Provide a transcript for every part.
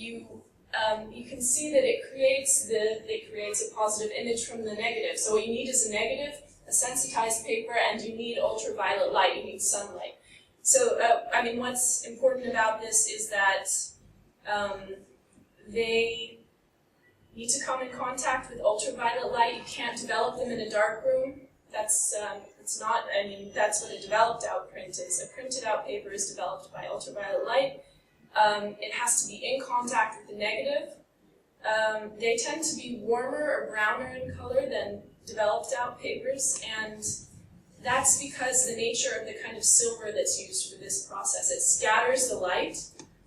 you can see that it creates a positive image from the negative. So what you need is a negative, a sensitized paper, and you need ultraviolet light, you need sunlight. So, what's important about this is that they need to come in contact with ultraviolet light. You can't develop them in a dark room. That's what a developed out print is. A printed out paper is developed by ultraviolet light. It has to be in contact with the negative. They tend to be warmer or browner in color than developed out papers, and that's because the nature of the kind of silver that's used for this process. It scatters the light,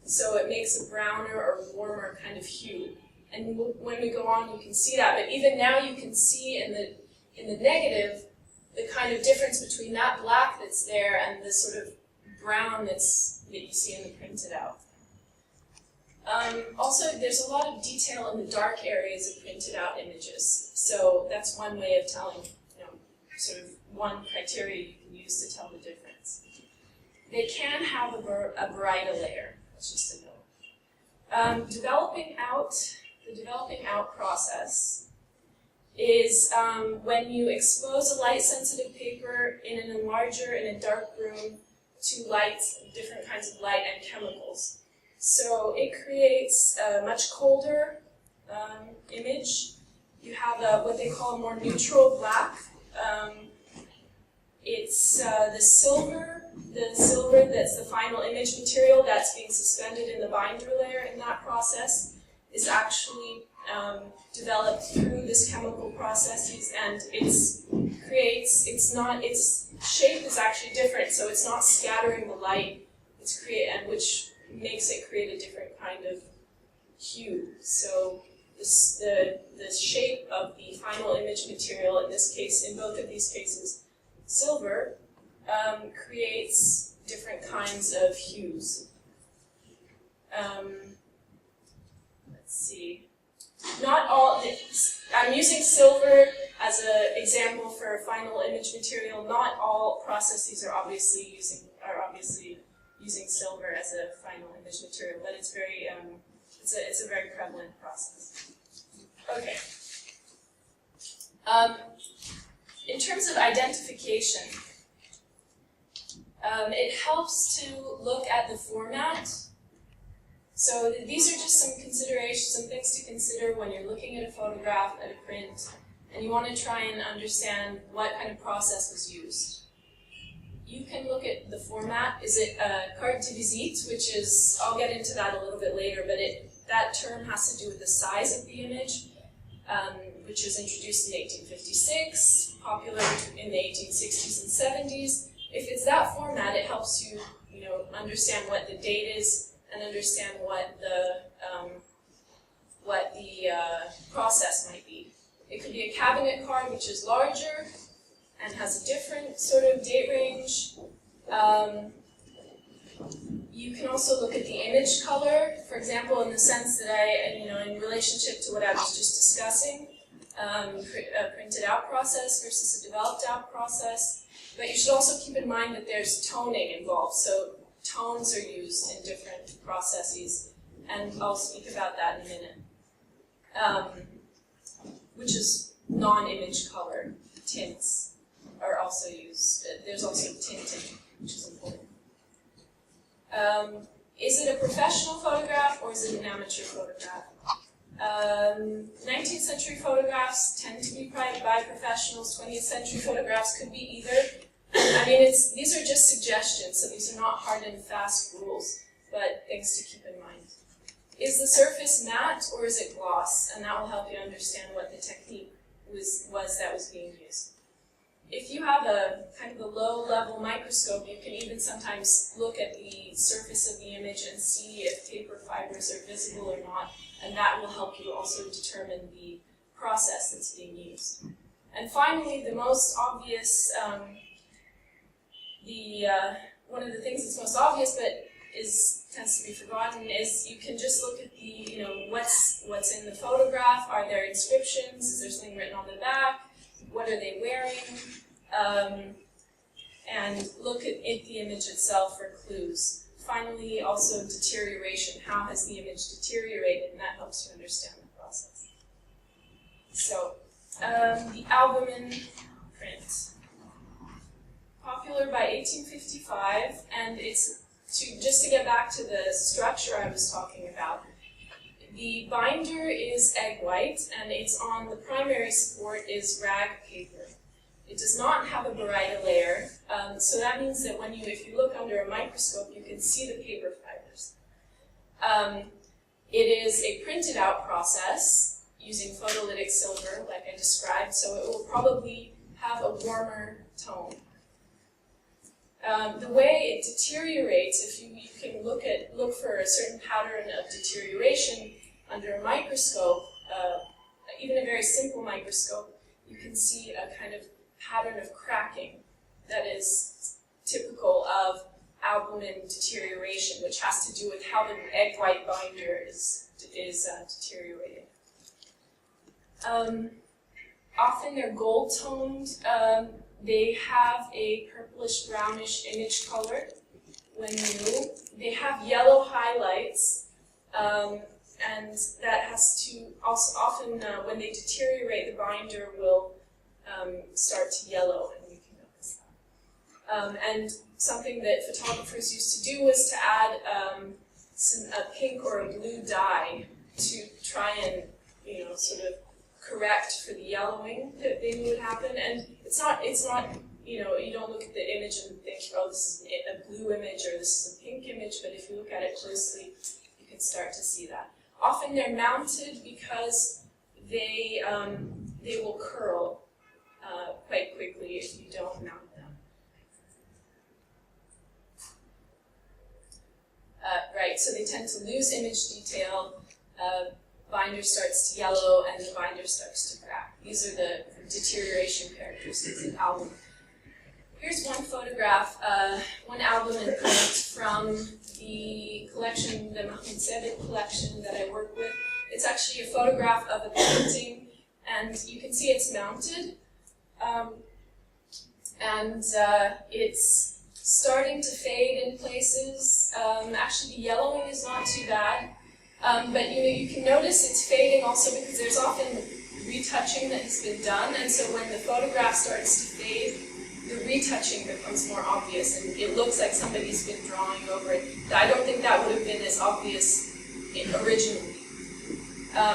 so it makes a browner or warmer kind of hue. And when we go on, you can see that. But even now, you can see in the negative the kind of difference between that black that's there and the sort of brown that you see in the printed out. Also, there's a lot of detail in the dark areas of printed out images. So that's one way of telling, sort of one criteria you can use to tell the difference. They can have a brighter layer. That's just a note. The developing out process is when you expose a light-sensitive paper in an enlarger in a dark room to light, different kinds of light and chemicals. So it creates a much colder image. You have what they call a more neutral black. It's the silver that's the final image material that's being suspended in the binder layer in that process is actually developed through this chemical processes, and its shape is actually different, so it's not scattering the light, which makes it create a different kind of hue. So the shape of the final image material, in this case, in both of these cases, silver, creates different kinds of hues. Let's see. Not all. I'm using silver as an example for final image material. Not all processes are obviously using silver as a final image material, but it's very it's a very prevalent process. Okay. In terms of identification, it helps to look at the format. So these are just some considerations, some things to consider when you're looking at a photograph, at a print, and you want to try and understand what kind of process was used. You can look at the format. Is it a carte de visite, which is, I'll get into that a little bit later, but that term has to do with the size of the image, which was introduced in 1856, popular in the 1860s and 70s. If it's that format, it helps you, understand what the date is and understand what the process might be. It could be a cabinet card, which is larger and has a different sort of date range. You can also look at the image color, for example, in the sense that in relationship to what I was just discussing, a printed out process versus a developed out process. But you should also keep in mind that there's toning involved. So tones are used in different processes, and I'll speak about that in a minute. Which is non-image color. Tints are also used. There's also tinting, which is important. Is it a professional photograph or is it an amateur photograph? 19th century photographs tend to be by professionals. 20th century photographs could be either. These are just suggestions, so these are not hard and fast rules, but things to keep in mind. Is the surface matte or is it gloss? And that will help you understand what the technique was that was being used. If you have a kind of a low-level microscope, you can even sometimes look at the surface of the image and see if paper fibers are visible or not, and that will help you also determine the process that's being used. And finally, the most obvious, one of the things that's most obvious but tends to be forgotten is you can just look at the, what's in the photograph. Are there inscriptions? Is there something written on the back? What are they wearing? And look at the image itself for clues. Finally, also deterioration. How has the image deteriorated? helps you understand the process. So, the albumin print. Popular by 1855, and it's just to get back to the structure I was talking about. The binder is egg white, and it's on the primary support is rag paper. It does not have a baryta layer, so that means that if you look under a microscope, you can see the paper fibers. It is a printed out process using photolytic silver, like I described, so it will probably have a warmer tone. The way it deteriorates, if you can look for a certain pattern of deterioration under a microscope, even a very simple microscope, you can see a kind of pattern of cracking that is typical of albumin deterioration, which has to do with how the egg white binder is deteriorating. Often they're gold toned. They have a purplish brownish image color when new. They have yellow highlights, and that has to also often when they deteriorate, the binder will start to yellow, and you can notice that. And something that photographers used to do was to add a pink or a blue dye to try and sort of correct for the yellowing that they knew would happen. And it's not you don't look at the image and think, oh, this is a blue image or this is a pink image, but if you look at it closely, you can start to see that. Often they're mounted because they will curl quite quickly if you don't mount them. Right, so they tend to lose image detail, binder starts to yellow, and the binder starts to crack. These are the deterioration characteristics of album. Here's one photograph, one album in print from the collection, the Mectheffa collection that I work with. It's actually a photograph of a painting, and you can see it's mounted, and it's starting to fade in places. Actually, the yellowing is not too bad, but you can notice it's fading also because there's often retouching that has been done, and so when the photograph starts to fade, the retouching becomes more obvious, and it looks like somebody's been drawing over it. I don't think that would have been as obvious originally.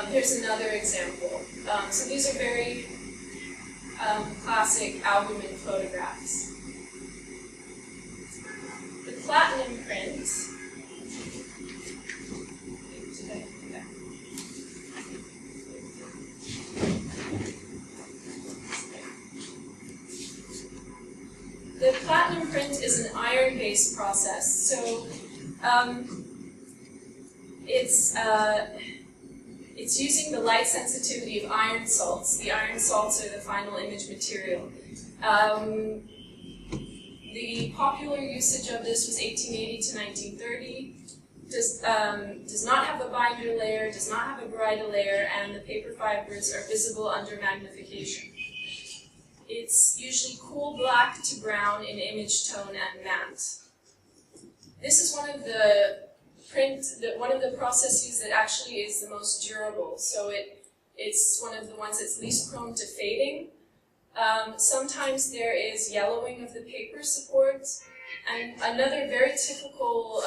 Here's another example. So these are very classic albumin photographs. The platinum print. The platinum print is an iron-based process, so it's using the light sensitivity of iron salts. The iron salts are the final image material. The popular usage of this was 1880 to 1930. Does not have a binder layer, does not have a baryta layer, and the paper fibers are visible under magnification. It's usually cool black to brown in image tone and matte. This is one of the processes that actually is the most durable. So it's one of the ones that's least prone to fading. Sometimes there is yellowing of the paper support, and another very typical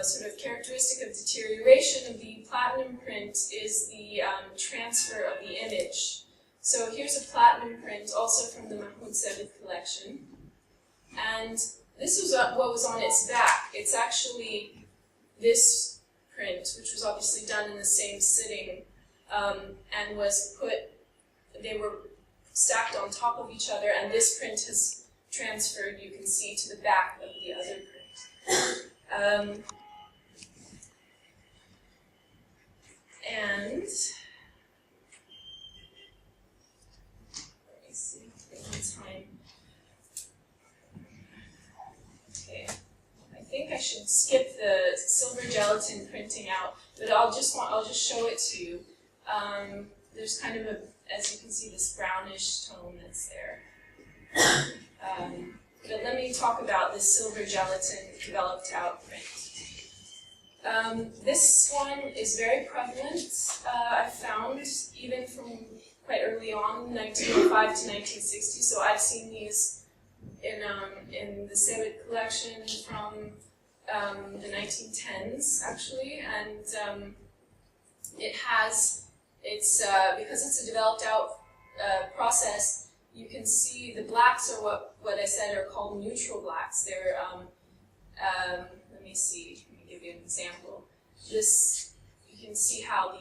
sort of characteristic of deterioration of the platinum print is the transfer of the image. So here's a platinum print, also from the Mectheffa collection, and this was what was on its back. It's actually this print, which was obviously done in the same sitting, and was they were stacked on top of each other, and this print has transferred, you can see, to the back of the other print. And time. Okay, I think I should skip the silver gelatin printing out, but I'll just show it to you. There's kind of as you can see, this brownish tone that's there. But let me talk about this silver gelatin developed out print. This one is very prevalent. I found even from quite early on, 1905 to 1960. So I've seen these in the Sebit collection from the 1910s, actually, and because it's a developed out process. You can see the blacks are what I said are called neutral blacks. They're let me give you an example. This, you can see how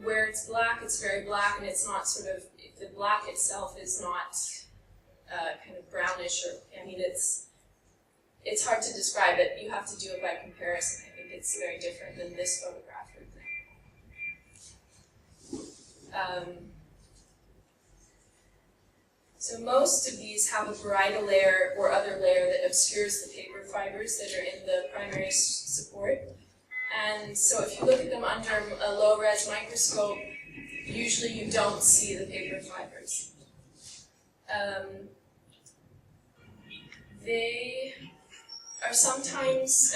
where it's black, it's very black, and it's not sort of, the black itself is not kind of brownish, or, I mean, it's hard to describe it. You have to do it by comparison. I think it's very different than this photograph, for example. So most of these have a varietal layer or other layer that obscures the paper fibers that are in the primary support. And so if you look at them under a low-res microscope, usually you don't see the paper fibers. They are sometimes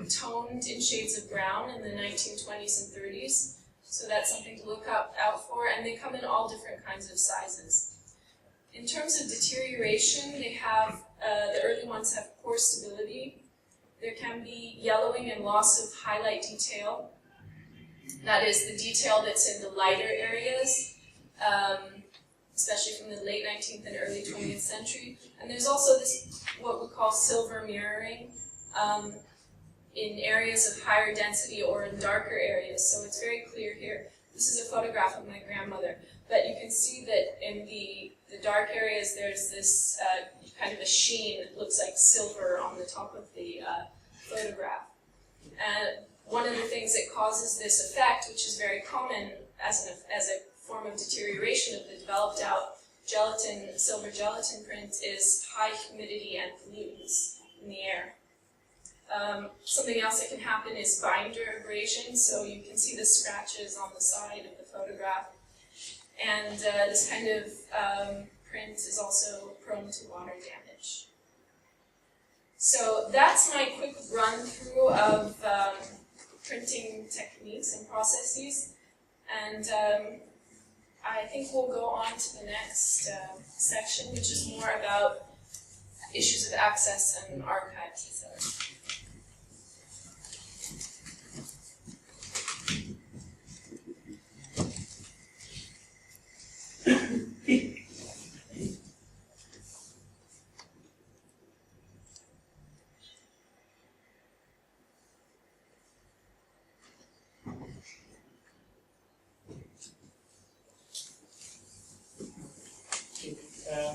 toned in shades of brown in the 1920s and 30s. So that's something to look out for, and they come in all different kinds of sizes. In terms of deterioration, they have, the early ones have poor stability. There can be yellowing and loss of highlight detail. That is the detail that's in the lighter areas, especially from the late 19th and early 20th century. And there's also this, what we call silver mirroring, in areas of higher density or in darker areas. So it's very clear here. This is a photograph of my grandmother. But you can see that in the dark areas, there's this kind of a sheen that looks like silver on the top of the photograph. And one of the things that causes this effect, which is very common as a form of deterioration of the developed out silver gelatin print, is high humidity and pollutants in the air. Something else that can happen is binder abrasion, so you can see the scratches on the side of the photograph. And this kind of print is also prone to water damage. So that's my quick run through of printing techniques and processes. And I think we'll go on to the next section, which is more about issues of access and archives, etc.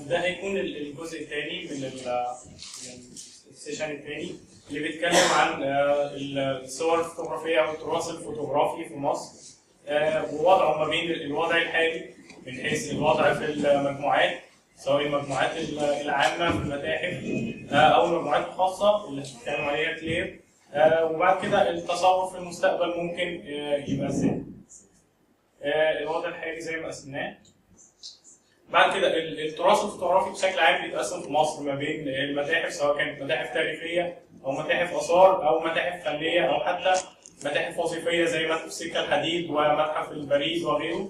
ده هيكون الجزء الثاني من السيشن الثاني اللي بيتكلم عن الصور الفوتوغرافية أو التراث الفوتوغرافي في مصر ووضعه ما بين الوضع الحالي من حيث الوضع في المجموعات، سواء المجموعات العامة في المتاحف أو المجموعات الخاصة اللي بتتكلم عليها كلير، وبعد كده التصور في المستقبل ممكن يبقى ازاي. الوضع الحالي زي ما قسمناه. بعد كده التراث الفوتوغرافي بشكل عام بيتقسم في مصر ما بين المتاحف، سواء كانت متاحف تاريخيه او متاحف اثار او متاحف فنيه او حتى متاحف وظيفيه زي متحف سكه الحديد ومتحف البريد وغيره.